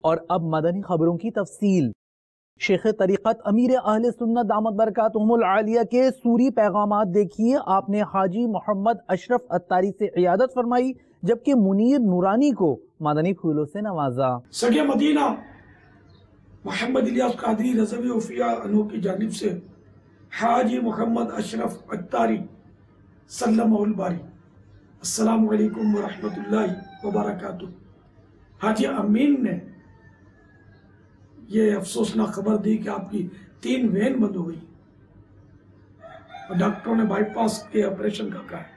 اور اب مدنی خبروں کی تفصیل۔ شیخ طریقت امیر اہل سنت دامت برکاتہم العالیہ کے سوری پیغامات دیکھیے۔ آپ نے حاجی محمد اشرف عطاری سے عیادت فرمائی، جبکہ منیر نورانی کو مدنی پھولوں سے نوازا۔ سگے مدینہ محمد الیاس قادری رضوی عفیہ عنہ کی جانب سے حاجی محمد اشرف عطاری سلمہ الباری، السلام علیکم ورحمۃ اللہ وبرکاتہ۔ حاجی امین نے یہ افسوسناک خبر دی کہ آپ کی 3 وین بند ہو گئی اور ڈاکٹروں نے بائی پاس کے آپریشن کا کہا ہے۔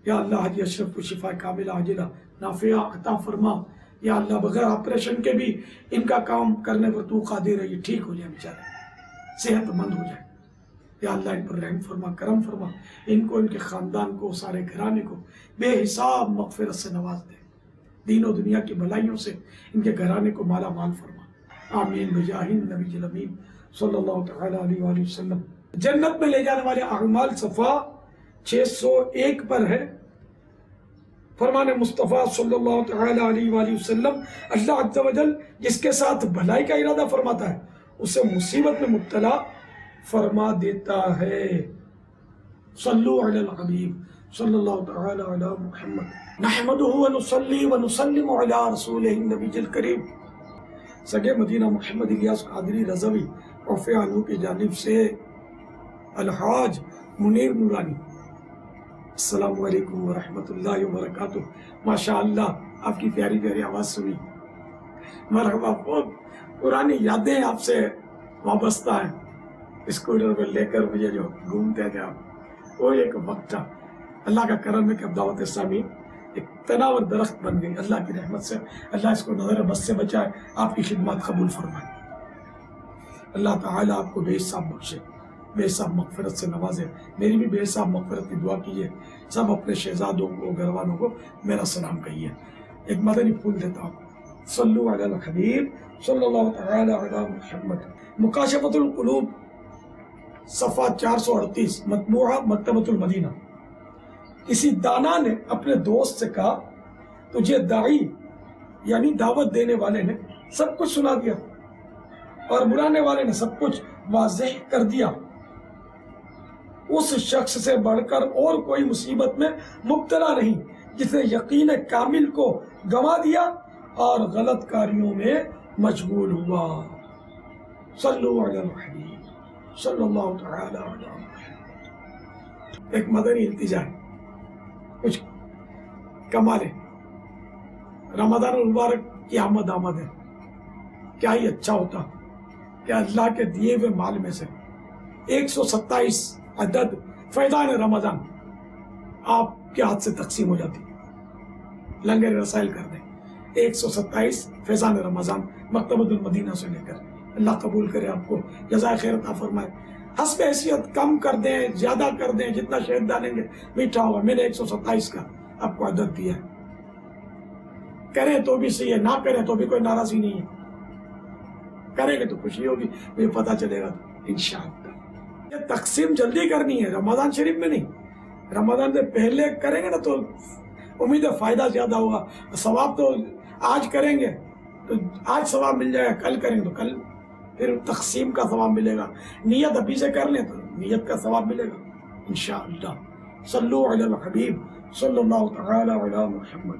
یا اللہ حاجی اشرف کو شفا کاملہ عاجلہ نافعہ عطا فرما۔ یا اللہ بغیر آپریشن کے بھی ان کا کام کرنے پر تو قادر ہے، یہ ٹھیک ہو جائے بیچارے، صحت مند ہو جائے۔ یا اللہ ان پر رحم فرما، کرم فرما، ان کو، ان کے خاندان کو، سارے گھرانے کو بے حساب مغفرت سے نواز دے، دین و دنیا کی بھلائیوں سے ان کے گھرانے کو مالا مال فرما، آمین بجاہ النبی الامین صلی اللہ تعالی علیہ وآلہ وسلم۔ جنت میں لے جانے والے اعمال صفحہ 601 پر ہے۔ فرمان مصطفیٰ صلی اللہ تعالی علیہ وآلہ وسلم، اللہ عز و جل جس کے ساتھ بھلائی کا ارادہ فرماتا ہے اسے مصیبت میں مبتلا فرما دیتا ہے۔ صلو علی الحبیب صلی اللہ تعالی علی محمد نحمدہ ونصلی ونسلم علی رسولہ النبی الکریم۔ سگے مدینہ محمد الیاس قادری رضوی عفیہ عنہ کی جانب سے الحاج منیر نورانی، السلام علیکم ورحمۃ اللہ وبرکاتہ۔ ماشاءاللہ آپ کی پیاری پیاری آواز سنی، مرحبا، بہت پرانی یادیں آپ سے وابستہ ہیں۔ اسکوٹر پہ لے کر مجھے جو گھومتے تھے آپ، وہ ایک وقت تھا۔ اللہ کا کرم ہے کہ اب دعوت اسلامی ایک تناور درخت بن گئی۔ اللہ کی رحمت سے اللہ اس کو نظر بس سے بچائے، آپ کی خدمات قبول فرمائے۔ اللہ تعالیٰ آپ کو بے حساب بخشے، بے حساب مغفرت سے نوازے۔ میری بھی بے حساب مغفرت کی دعا کیجیے۔ سب اپنے شہزادوں کو، گھر والوں کو میرا سلام کہیے۔ ایک مدنی پھول دیتا ہوں۔ صلو علی الحبیب صلی اللہ تعالی علی محمد۔ مکاشفۃ القلوب صفحہ 438، مطبوعہ مکتبۃ المدینہ۔ کسی دانا نے اپنے دوست سے کہا، تجھے داعی یعنی دعوت دینے والے نے سب کچھ سنا دیا اور بلانے والے نے سب کچھ واضح کر دیا۔ اس شخص سے بڑھ کر اور کوئی مصیبت میں مبتلا نہیں جس نے یقین کامل کو گنوا دیا اور غلط کاریوں میں مشغول ہوا۔ صلو علی الحبیب صلی اللہ تعالی علی محمد۔ ایک مدنی التجا ہے، کچھ کمالے۔ رمضان المبارک کی آمد ہے، کیا ہی اچھا ہوتا کہ اللہ کے دیے ہوئے مال میں سے 127 عدد فیضان رمضان آپ کے ہاتھ سے تقسیم ہو جاتی، لنگر رسائل کر دیں۔ 127 فیضان رمضان مکتبۃ المدینہ سے لے کر، اللہ قبول کرے، آپ کو جزائے خیر عطا فرمائے۔ حسب حیثیت کم کر دیں، زیادہ کر دیں، جتنا شہد ڈالیں گے میٹھا ہوگا۔ میں نے 127 کا آپ کو عدد دیا ہے، کریں تو بھی صحیح ہے، نہ کریں تو بھی کوئی ناراضی نہیں ہے، کریں گے تو خوشی ہوگی، مجھے پتہ چلے گا انشاءاللہ۔ یہ تقسیم جلدی کرنی ہے، رمضان شریف میں نہیں، رمضان سے پہلے کریں گے نا تو امید ہے فائدہ زیادہ ہوگا۔ ثواب تو آج کریں گے تو آج ثواب مل جائے گا، کل کریں گے تو کل پھر تقسیم کا ثواب ملے گا۔ نیت ابھی سے کر لیں تو نیت کا ثواب ملے گا انشاءاللہ۔ صلو علی الحبیب صلی اللہ تعالی علی محمد۔